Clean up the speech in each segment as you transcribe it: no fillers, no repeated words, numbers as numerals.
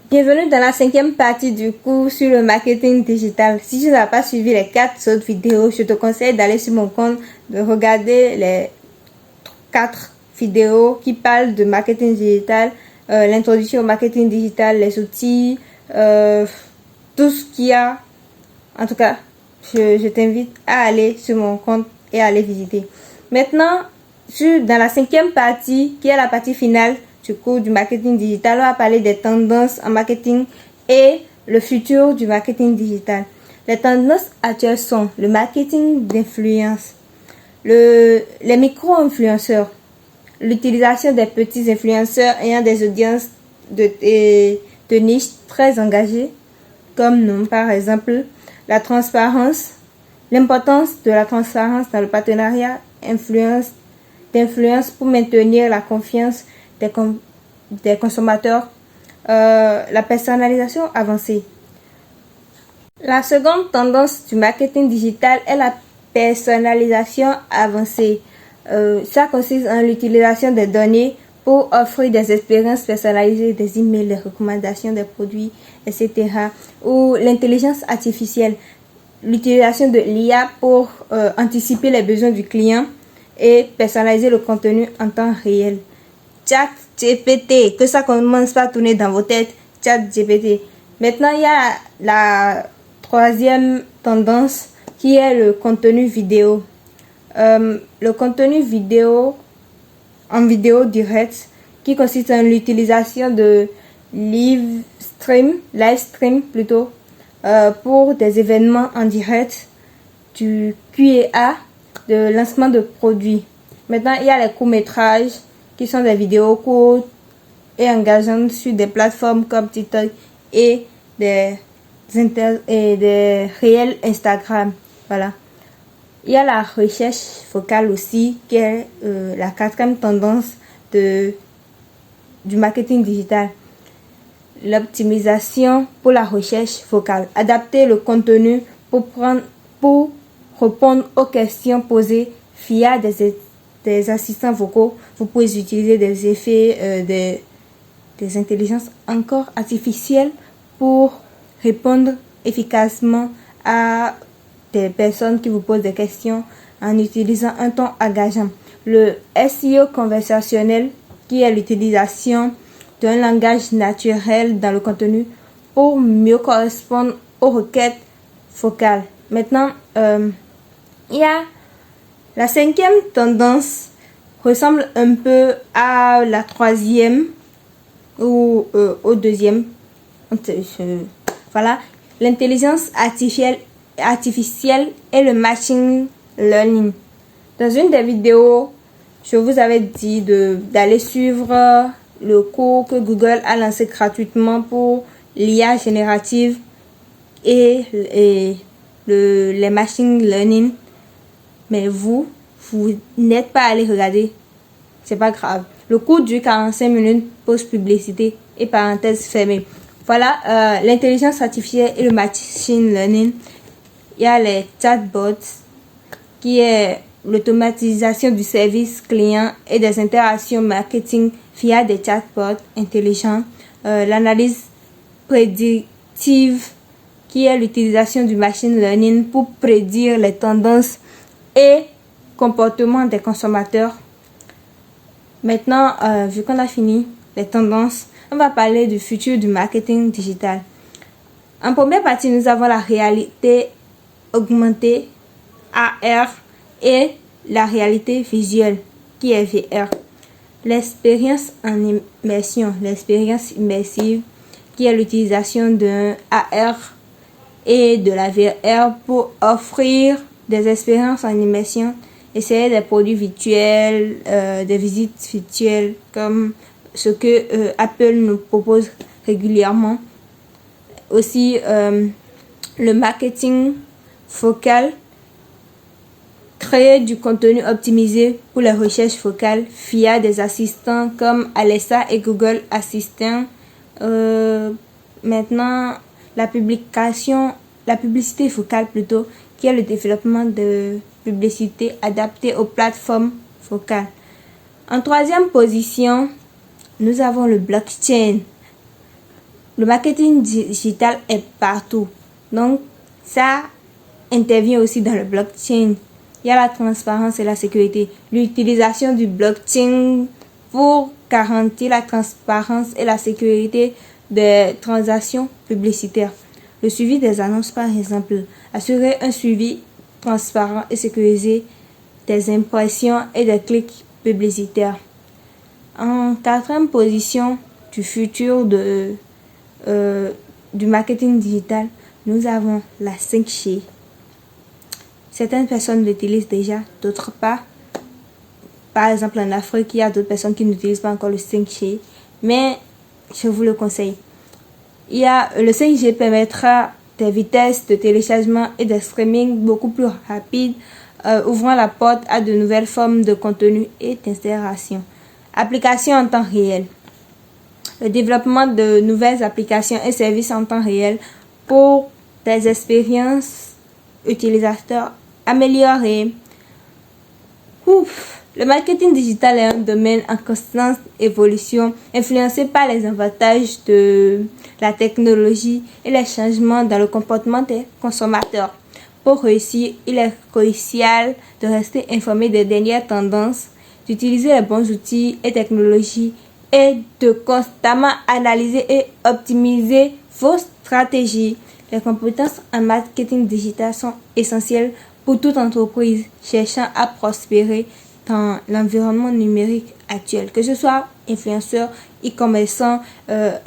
Bienvenue dans la 5e partie du cours sur le marketing digital. Si tu n'as pas suivi les 4 autres vidéos, je te conseille d'aller sur mon compte, de regarder les 4 vidéos qui parlent de marketing digital, l'introduction au marketing digital, les outils, tout ce qu'il y a. En tout cas, je t'invite à aller sur mon compte et à aller visiter. Maintenant, dans la 5e partie, qui est la partie finale du cours du marketing digital, on va parler des tendances en marketing et le futur du marketing digital. Les tendances actuelles sont le marketing d'influence, les micro-influenceurs, l'utilisation des petits influenceurs ayant des audiences de niche très engagées, comme nous, par exemple, la transparence, l'importance de la transparence dans le partenariat d'influence pour maintenir la confiance des consommateurs, la personnalisation avancée. La seconde tendance du marketing digital est la personnalisation avancée. Ça consiste en l'utilisation des données pour offrir des expériences personnalisées, des emails, des recommandations des produits, etc. Ou l'intelligence artificielle, l'utilisation de l'IA pour anticiper les besoins du client et personnaliser le contenu en temps réel. ChatGPT, que ça commence par tourner dans vos têtes, ChatGPT. Maintenant, il y a la troisième tendance qui est le contenu vidéo. Le contenu vidéo en vidéo direct qui consiste en l'utilisation de live stream plutôt, pour des événements en direct, du Q&A, de lancement de produits. Maintenant, il y a les courts-métrages qui sont des vidéos courtes et engageantes sur des plateformes comme TikTok et des réels Instagram. Voilà. Il y a la recherche focale aussi, qui est la quatrième tendance du marketing digital. L'optimisation pour la recherche focale. Adapter le contenu pour répondre aux questions posées via des assistants vocaux. Vous pouvez utiliser des effets, des intelligences encore artificielles pour répondre efficacement à des personnes qui vous posent des questions en utilisant un ton engageant. Le SEO conversationnel, qui est l'utilisation d'un langage naturel dans le contenu pour mieux correspondre aux requêtes focales. Maintenant, il y a la 5e tendance, ressemble un peu à la 3e ou au 2e. Voilà, l'intelligence artificielle et le machine learning. Dans une des vidéos, je vous avais dit d'aller suivre le cours que Google a lancé gratuitement pour l'IA générative et les machine learning. Mais vous n'êtes pas allé regarder. C'est pas grave. Le cours dure 45 minutes, pause publicité et parenthèse fermée. Voilà, l'intelligence artificielle et le machine learning. Il y a les chatbots, qui est l'automatisation du service client et des interactions marketing via des chatbots intelligents. L'analyse prédictive, qui est l'utilisation du machine learning pour prédire les tendances et comportements des consommateurs. Maintenant, vu qu'on a fini les tendances, on va parler du futur du marketing digital. En première partie, nous avons la réalité augmentée, AR, et la réalité visuelle, qui est VR. L'expérience en immersion, l'expérience immersive, qui est l'utilisation d'un AR et de la VR pour offrir des expériences en immersion, essayer des produits virtuels, des visites virtuelles, comme ce que Apple nous propose régulièrement. Aussi, le marketing focal, créer du contenu optimisé pour les recherches focales via des assistants comme Alexa et Google Assistant. Maintenant, la publicité focale plutôt, qui est le développement de publicité adaptée aux plateformes focales. En troisième position, nous avons le blockchain. Le marketing digital est partout. Donc, ça intervient aussi dans le blockchain. Il y a la transparence et la sécurité. L'utilisation du blockchain pour garantir la transparence et la sécurité des transactions publicitaires. Le suivi des annonces, par exemple. Assurer un suivi transparent et sécurisé des impressions et des clics publicitaires. En quatrième position du futur du marketing digital, nous avons la 5G. Certaines personnes l'utilisent déjà, d'autres pas. Par exemple, en Afrique, il y a d'autres personnes qui n'utilisent pas encore le 5G, mais je vous le conseille. Le 5G permettra des vitesses de téléchargement et de streaming beaucoup plus rapides, ouvrant la porte à de nouvelles formes de contenu et d'interaction. Applications en temps réel. Le développement de nouvelles applications et services en temps réel pour des expériences utilisateurs améliorées. Le marketing digital est un domaine en constante évolution, influencé par les avantages de la technologie et les changements dans le comportement des consommateurs. Pour réussir, il est crucial de rester informé des dernières tendances, d'utiliser les bons outils et technologies et de constamment analyser et optimiser vos stratégies. Les compétences en marketing digital sont essentielles pour toute entreprise cherchant à prospérer dans l'environnement numérique actuel, que ce soit influenceur, e-commerçant,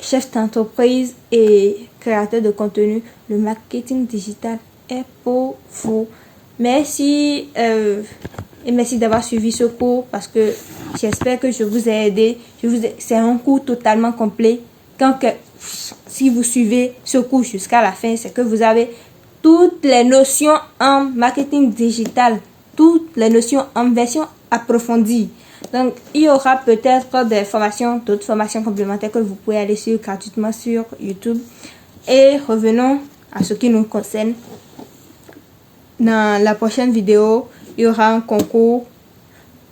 chef d'entreprise et créateur de contenu. Le marketing digital est pour vous. Merci et merci d'avoir suivi ce cours parce que j'espère que je vous ai aidé. C'est un cours totalement complet. Si vous suivez ce cours jusqu'à la fin, c'est que vous avez toutes les notions en marketing digital, toutes les notions en version approfondie. Donc, il y aura peut-être d'autres formations complémentaires que vous pouvez aller suivre gratuitement sur YouTube. Et revenons à ce qui nous concerne. Dans la prochaine vidéo, il y aura un concours.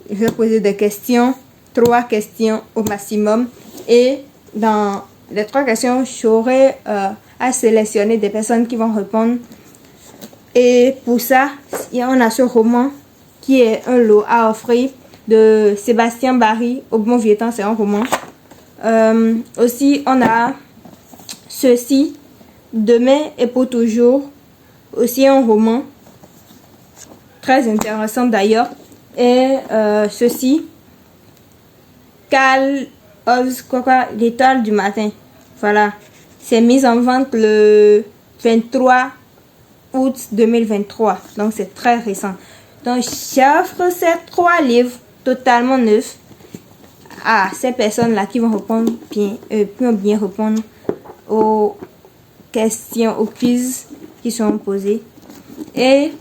Je vais poser des questions, 3 questions au maximum. Et dans les 3 questions, j'aurai à sélectionner des personnes qui vont répondre. Et pour ça, on a ce roman qui est un lot à offrir de Sébastien Barry, Au bon vieux temps, c'est un roman. Aussi, on a ceci, Demain et pour toujours, aussi un roman très intéressant d'ailleurs. Et ceci, Carl Oz, L'étoile du matin. Voilà, c'est mis en vente le 23 août 2023, donc c'est très récent. Donc j'offre ces 3 livres totalement neufs à ces personnes-là qui vont répondre bien répondre aux questions, aux quiz qui seront posés. Et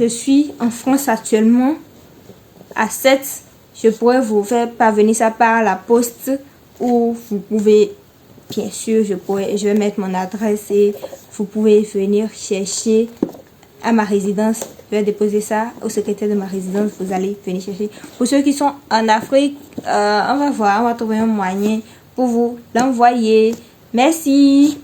je suis en France actuellement à 7. Je pourrais vous faire parvenir ça par la poste ou vous pouvez, bien sûr, je vais mettre mon adresse et vous pouvez venir chercher à ma résidence. Je vais déposer ça au secrétaire de ma résidence. Vous allez venir chercher. Pour ceux qui sont en Afrique, on va voir, on va trouver un moyen pour vous l'envoyer. Merci.